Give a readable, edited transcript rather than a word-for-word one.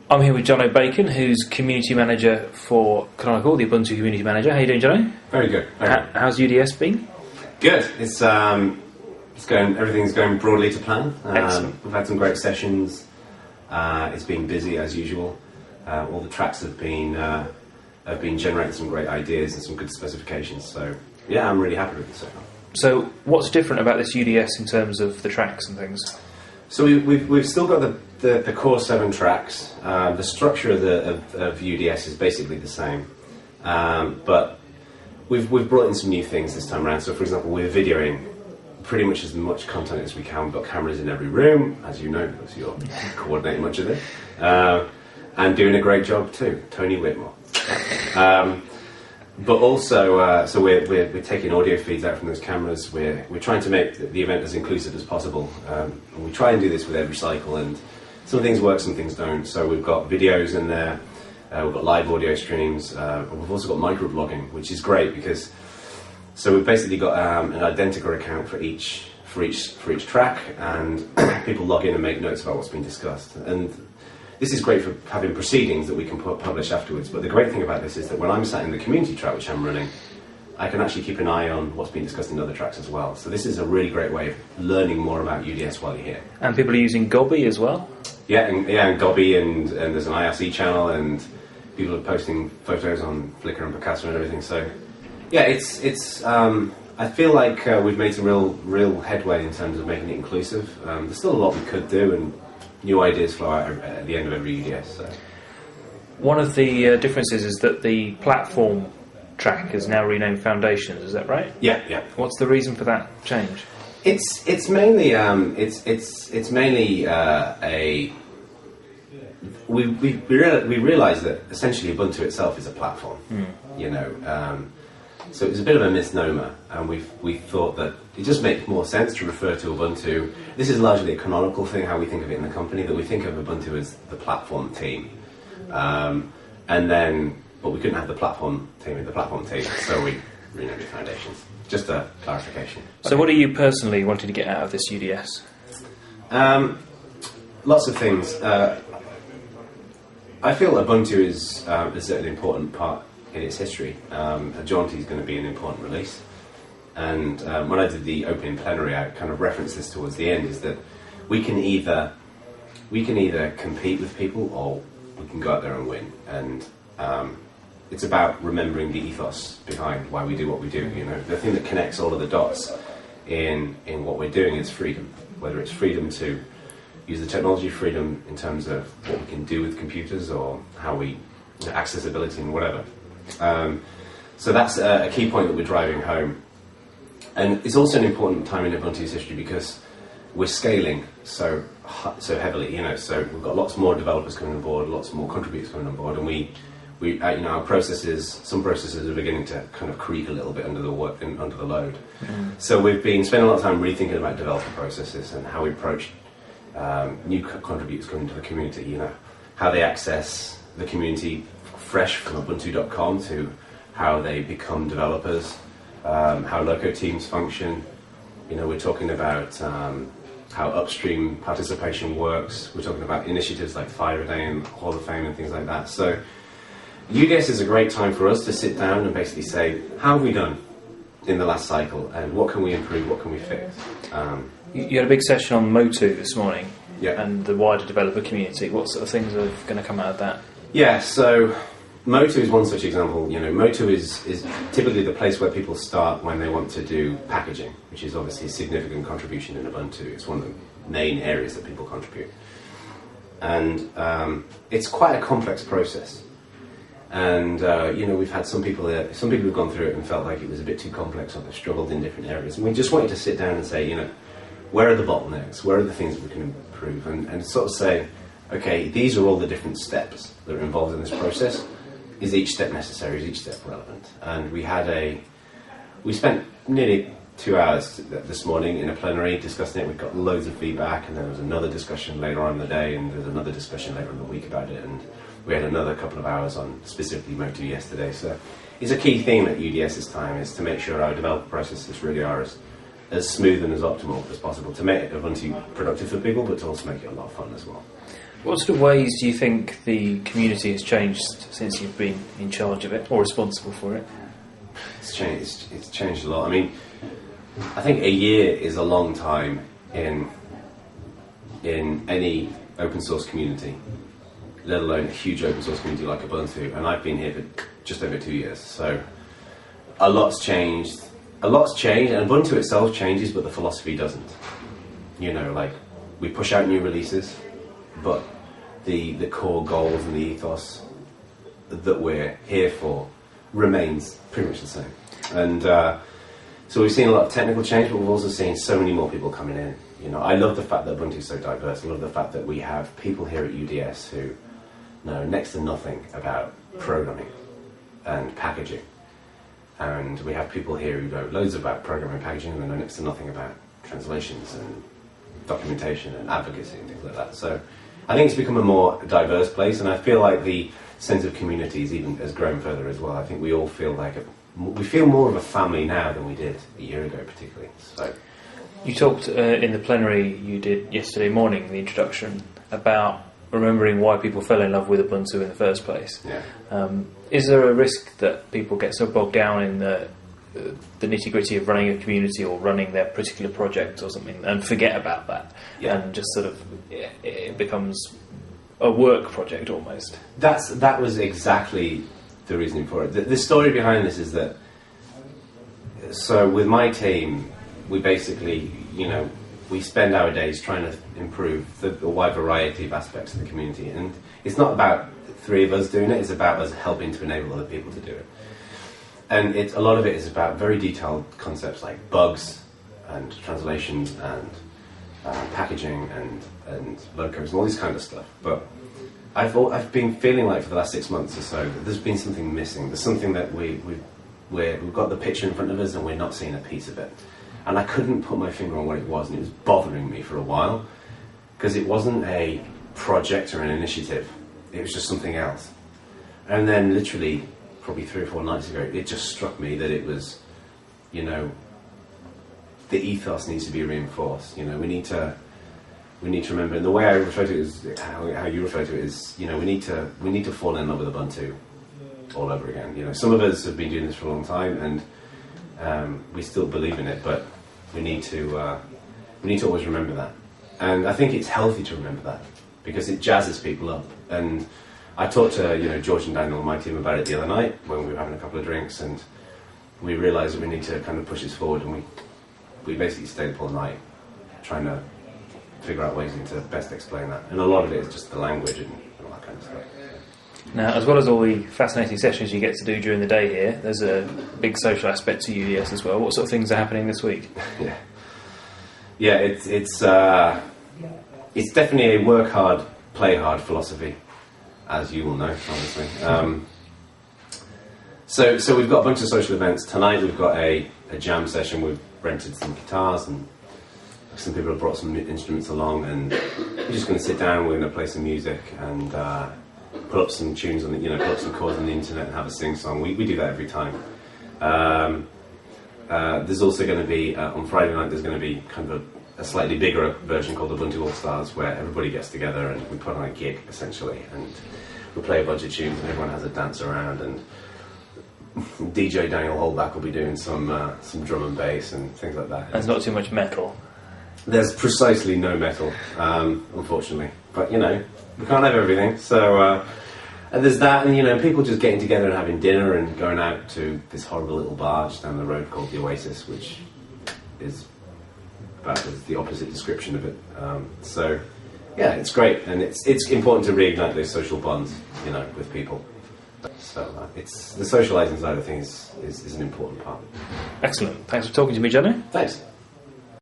I'm here with Jono Bacon, who's Community Manager for Canonical, the Ubuntu Community Manager. How you doing, Jono? Very good. How's UDS been? Good. It's going. Everything's going broadly to plan. We've had some great sessions. It's been busy as usual. All the tracks have been generating some great ideas and some good specifications. So yeah, I'm really happy with it so far. So what's different about this UDS in terms of the tracks and things? So we've still got the core 7 tracks. The structure of UDS is basically the same, but we've brought in some new things this time around. So for example, we're videoing pretty much as much content as we can. We've got cameras in every room, as you know, because you're coordinating much of it, and doing a great job too, Tony Whitmore. But also, so we're taking audio feeds out from those cameras. We're trying to make the event as inclusive as possible. And we try and do this with every cycle, and some things work, some things don't. So we've got videos in there, we've got live audio streams, we've also got microblogging, which is great because we've basically got an identical account for each track, and people log in and make notes about what's been discussed. And this is great for having proceedings that we can publish afterwards, but the great thing about this is that when I'm sat in the community track, which I'm running, I can actually keep an eye on what's being discussed in other tracks as well. So this is a really great way of learning more about UDS while you're here. And people are using Gobby as well? Yeah, and Gobby, and there's an IRC channel, and people are posting photos on Flickr and Picasso and everything. So yeah, it's I feel like we've made some real headway in terms of making it inclusive. There's still a lot we could do, and new ideas flow out at the end of every UDS. So. One of the differences is that the platform track is now renamed Foundations. Is that right? Yeah. What's the reason for that change? It's mainly we realised that essentially Ubuntu itself is a platform. You know. So it was a bit of a misnomer, and we thought that it just makes more sense to refer to Ubuntu. This is largely a canonical thing, how we think of it in the company, that we think of Ubuntu as the platform team. But we couldn't have the platform team in the platform team, so we renamed it Foundations. Just a clarification. So what are you personally wanting to get out of this UDS? Lots of things. I feel Ubuntu is an important part in its history. Jaunty is going to be an important release, and when I did the opening plenary, I kind of referenced this towards the end, is that we can either compete with people, or we can go out there and win. And it's about remembering the ethos behind why we do what we do. You know, the thing that connects all of the dots in what we're doing is freedom. Whether it's freedom to use the technology, freedom in terms of what we can do with computers, or how we accessibility and whatever. So that's a key point that we're driving home, and it's also an important time in Ubuntu's history because we're scaling so heavily. You know, so we've got lots more developers coming on board, lots more contributors coming on board, and we you know, our processes, some processes are beginning to kind of creak a little bit under the load. So we've been spending a lot of time rethinking about developer processes and how we approach new contributors coming into the community. You know, how they access the community fresh from Ubuntu.com to how they become developers, how loco teams function. You know, we're talking about how upstream participation works. We're talking about initiatives like Fire a Day and Hall of Fame and things like that. So UDS is a great time for us to sit down and basically say, how have we done in the last cycle, and what can we improve, what can we fix? You had a big session on Motu this morning, yeah, and the wider developer community. What sort of things are going to come out of that? Yeah, so Motu is one such example. You know, Motu is typically the place where people start when they want to do packaging, which is obviously a significant contribution in Ubuntu. It's one of the main areas that people contribute. And it's quite a complex process. And, you know, we've had some people who've gone through it and felt like it was a bit too complex, or they've struggled in different areas. And we just wanted to sit down and say, you know, where are the bottlenecks? Where are the things that we can improve? And sort of say, okay, these are all the different steps that are involved in this process. Is each step necessary? Is each step relevant? And we spent nearly 2 hours this morning in a plenary discussing it. We got loads of feedback, and there was another discussion later on in the day, and there's another discussion later in the week about it, and we had another couple of hours on specifically Motu yesterday. So it's a key theme at UDS's time, is to make sure our developer processes really are as smooth and as optimal as possible, to make Ubuntu productive for people, but to also make it a lot of fun as well. What sort of ways do you think the community has changed since you've been in charge of it or responsible for it? It's changed a lot. I mean, I think a year is a long time in any open source community, let alone a huge open source community like Ubuntu. And I've been here for just over 2 years, so a lot's changed. A lot's changed, and Ubuntu itself changes, but the philosophy doesn't. You know, like, we push out new releases, but the core goals and the ethos that we're here for remains pretty much the same. And so we've seen a lot of technical change, but we've also seen so many more people coming in. You know, I love the fact that Ubuntu is so diverse. I love the fact that we have people here at UDS who know next to nothing about programming and packaging. And we have people here who know loads about programming and packaging, and they know next to nothing about translations and documentation and advocacy and things like that. So I think it's become a more diverse place, and I feel like the sense of communities even has grown further as well. I think we all feel like we feel more of a family now than we did a year ago, particularly. So you talked in the plenary you did yesterday morning, the introduction, about remembering why people fell in love with Ubuntu in the first place. Yeah. Is there a risk that people get so bogged down in the nitty-gritty of running a community or running their particular project or something and forget about that, and just sort of it becomes a work project almost? That was exactly the reasoning for it. The story behind this is that, so with my team, we basically, you know, we spend our days trying to improve the wide variety of aspects of the community, and it's not about 3 of us doing it, it's about us helping to enable other people to do it. And a lot of it is about very detailed concepts like bugs and translations and packaging and logos and all this kind of stuff. But I've been feeling like for the last 6 months or so that there's been something missing. There's something that we've got the picture in front of us and we're not seeing a piece of it. And I couldn't put my finger on what it was, and it was bothering me for a while, because it wasn't a project or an initiative, it was just something else. And then literally, probably 3 or 4 nights ago, it just struck me that it was, you know, the ethos needs to be reinforced. You know, we need to remember, and the way I refer to it is how you refer to it is, you know, we need to fall in love with Ubuntu all over again. You know, some of us have been doing this for a long time, and we still believe in it, but we need to always remember that. And I think it's healthy to remember that, because it jazzes people up. And I talked to George and Daniel on my team about it the other night when we were having a couple of drinks, and we realised that we need to kind of push this forward, and we basically stayed up all night trying to figure out ways to best explain that. And a lot of it is just the language and all that kind of stuff. Now, as well as all the fascinating sessions you get to do during the day here, there's a big social aspect to UDS as well. What sort of things are happening this week? Yeah, it's definitely a work hard, play hard philosophy, as you will know, obviously. So we've got a bunch of social events. Tonight we've got a jam session. We've rented some guitars, and some people have brought some instruments along, and we're just going to sit down, we're going to play some music and put up some tunes on put up some chords on the internet and have a sing-song. We do that every time. There's also going to be, on Friday night, there's going to be kind of a slightly bigger version called Ubuntu All-Stars, where everybody gets together and we put on a gig, essentially, and we play a bunch of tunes and everyone has a dance around, and DJ Daniel Holback will be doing some drum and bass and things like that. There's not too much metal. There's precisely no metal, unfortunately. But, you know, we can't have everything. So and there's that, and, people just getting together and having dinner and going out to this horrible little bar just down the road called the Oasis, which is about the opposite description of it. So, yeah, it's great. And it's important to reignite those social bonds, with people. So it's the socialising side of things is an important part. Excellent. Thanks for talking to me, Jono. Thanks.